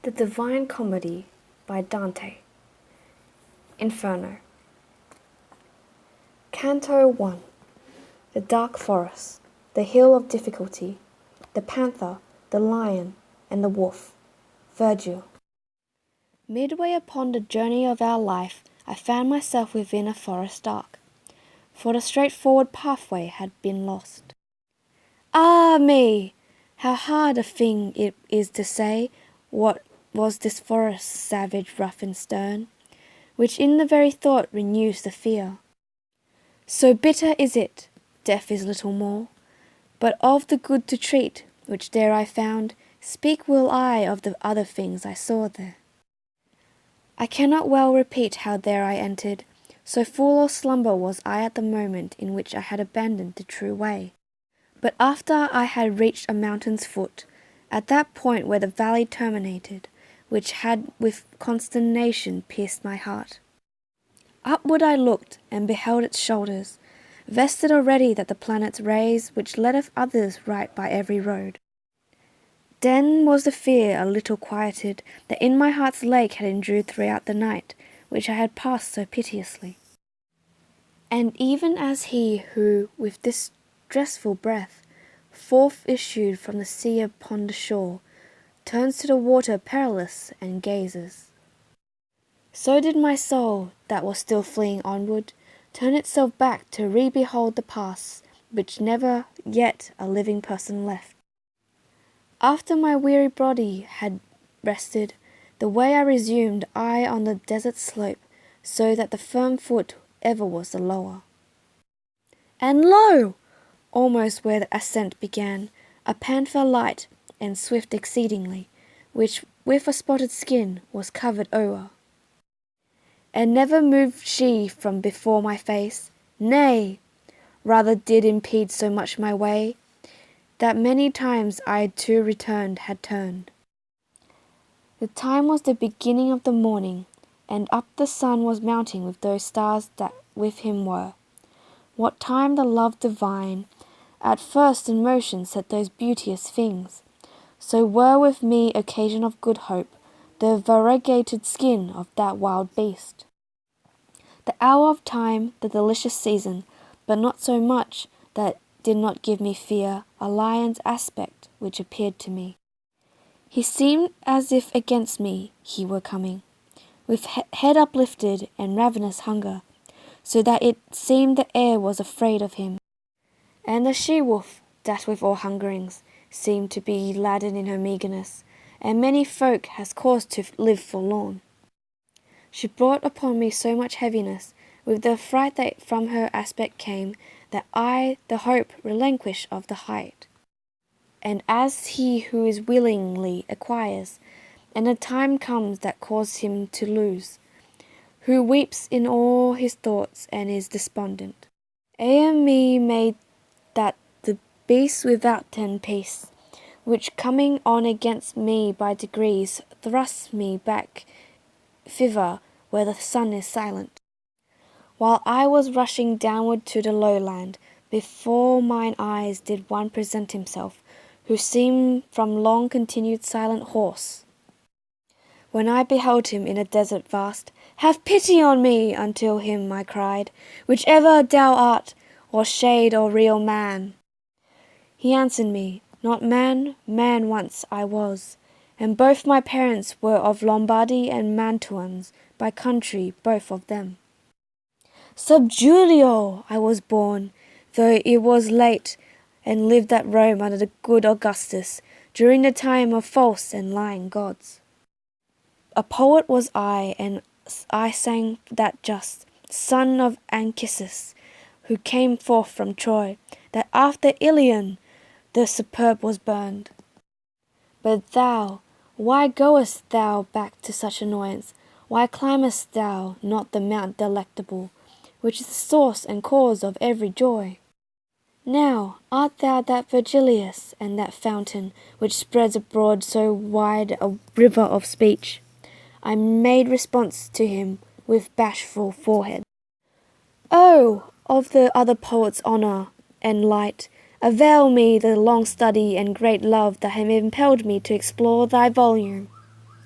The Divine Comedy by Dante. Inferno. Canto 1. The dark forest, the hill of difficulty, the panther, the lion, and the wolf. Virgil. Midway upon the journey of our life, I found myself within a forest dark, for the straightforward pathway had been lost. Ah me! How hard a thing it is to say what was this forest savage, rough and stern, which in the very thought renews the fear. So bitter is it, death is little more, but of the good to treat, which there I found, speak will I of the other things I saw there. I cannot well repeat how there I entered, so full of slumber was I at the moment in which I had abandoned the true way. But after I had reached a mountain's foot, at that point where the valley terminated, which had with consternation pierced my heart, upward I looked, and beheld its shoulders, vested already that the planet's rays which letteth others right by every road. Then was the fear a little quieted that in my heart's lake had endured throughout the night, which I had passed so piteously. And even as he who, with distressful breath, forth issued from the sea upon the shore, turns to the water perilous and gazes, so did my soul, that was still fleeing onward, turn itself back to re-behold the past, which never yet a living person left. After my weary body had rested, the way I resumed I on the desert slope, so that the firm foot ever was the lower. And lo! Almost where the ascent began, a panther light and swift exceedingly, which with a spotted skin was covered o'er. And never moved she from before my face, nay, rather did impede so much my way, that many times I to returned had turned. The time was the beginning of the morning, and up the sun was mounting with those stars that with him were. What time the love divine at first in motion set those beauteous things, so were with me occasion of good hope, the variegated skin of that wild beast. The hour of time, the delicious season, but not so much that did not give me fear, a lion's aspect which appeared to me. He seemed as if against me he were coming, with head uplifted and ravenous hunger, so that it seemed the air was afraid of him. And the she-wolf, that with all hungerings, seemed to be laden in her meagreness, and many folk has cause to live forlorn. She brought upon me so much heaviness, with the fright that from her aspect came, that I the hope relinquish of the height. And as he who is willingly acquires, and the time comes that causes him to lose, who weeps in all his thoughts and is despondent. Me made that the beast without ten peace, which coming on against me by degrees thrusts me back thither where the sun is silent. While I was rushing downward to the lowland, before mine eyes did one present himself, who seemed from long continued silent horse. When I beheld him in a desert vast, have pity on me until him I cried, whichever thou art, or shade or real man. He answered me, not man, man once I was, and both my parents were of Lombardy and Mantuans, by country both of them. Sub Julio I was born, though it was late, and lived at Rome under the good Augustus, during the time of false and lying gods. A poet was I, and I sang that just son of Anchises, who came forth from Troy, that after Ilion the superb was burned. But thou, why goest thou back to such annoyance? Why climbest thou not the mount delectable, which is the source and cause of every joy? Now, art thou that Virgilius, and that fountain, which spreads abroad so wide a river of speech? I made response to him with bashful forehead. Oh, of the other poet's honour and light, avail me the long study and great love that have impelled me to explore thy volume.